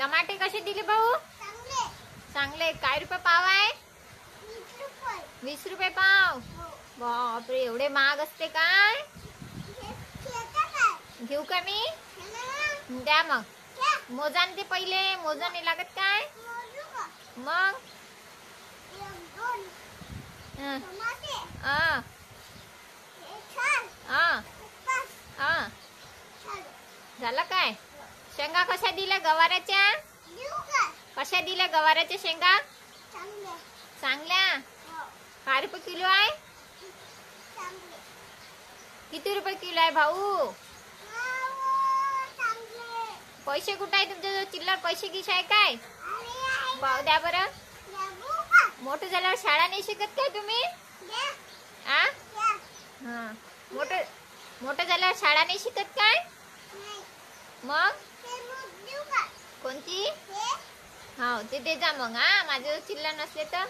टमाटे कसे दिले भाऊ? चांगले. काय रुपये पाव आहे? 20 रुपये पाव. बापरे, एवढे महाग असते काय? घेऊ का मी? द्या मग. मोजान ते पहिले. मोजा नाही लागत काय? मग झालं काय? शेंगा कशा दिल्या गवाराच्या? कशा दिल्या गवाराच्या शेंगा? चांगल्या. काय रुपये किलो आहे? किती रुपये किलो आहे भाऊ? पैसे कुठे आहे तुमच्या? चिल्लर पैसे किशा आहे काय? भाव द्या बरं. मोठं झाल्यावर शाळा नाही शिकत काय तुम्ही? मोठं झाल्यावर शाळा नाही शिकत काय? मग कोणती? हो ते दे जा मग. माझं चिल्लर नसले तर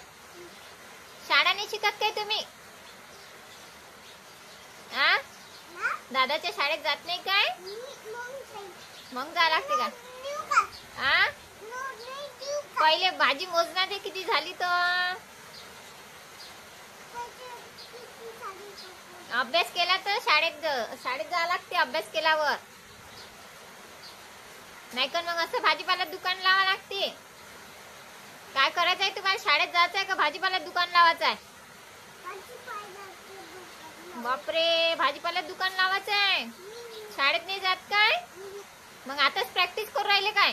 शाळा नाही शिकत काय तुम्ही? दादाच्या शाळेत जात नाही काय? मग जा लागते का? पहिले भाजी मोजना ते किती झाली तर. अभ्यास केला तर शाळेत जा लागते. अभ्यास केल्यावर नाही तर मग असं भाजीपाला दुकान लावा लागते. काय करायचं आहे तुम्हाला? शाळेत जायचं आहे का भाजीपाला दुकान लावायचं आहे? बापरे, भाजीपाला दुकान लावायचं आहे. शाळेत नाही जात काय? मग आताच प्रॅक्टिस करू राहिले काय?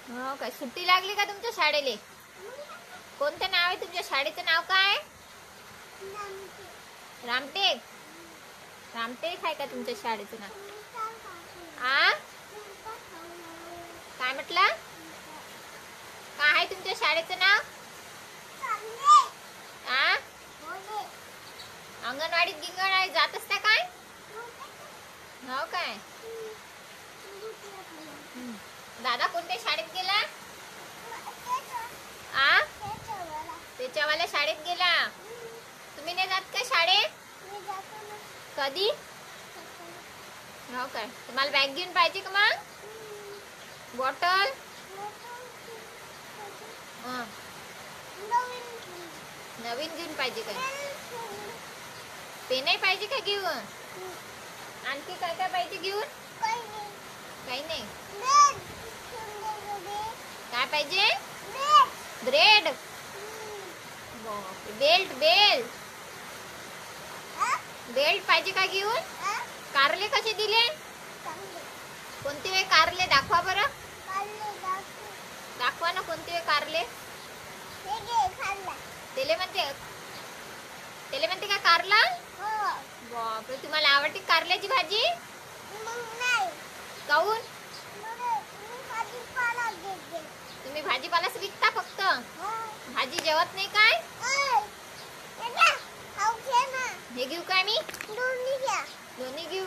हो काय? सुट्टी लागली का तुमच्या शाळेले? कोणतं नाव आहे तुमच्या शाळेचं? नाव काय? रामटेक. रामटेक आहे का तुमच्या शाळेचं नाव? काय म्हटलं? काय आहे तुमच्या शाळेचं नाव? अंगणवाडीत गिंगणवाडीत जात असता काय? हो काय? दादा कोणत्या शाळेत गेला? त्याच्यावाल्या शाळेत गेला. तुम्ही नाही जात का शाळेत? कधी? हो काय? तुम्हाला बॅग घेऊन पाहिजे का मग? बॉटल? नवीन घेऊन पाहिजे काय? पेनही पाहिजे का घेऊन? आणखी काय काय पाहिजे घेऊन? काही नाही. काय पाहिजे? ब्रेड. बेल्ट पाहिजे का घेऊन? कारले कसे दिले? कोणते वे कारले? दाखवा बरं. दाखवा ना कोणते वे कारले. तेले म्हणते का कारला? बापरे, तुम्हाला आवडते कारल्याची भाजी? काऊन? तुम्ही भाजीपालाच विकता फक्त? भाजी जेवत नाही काय? हे घेऊ काय मी? दोन्ही घेऊ.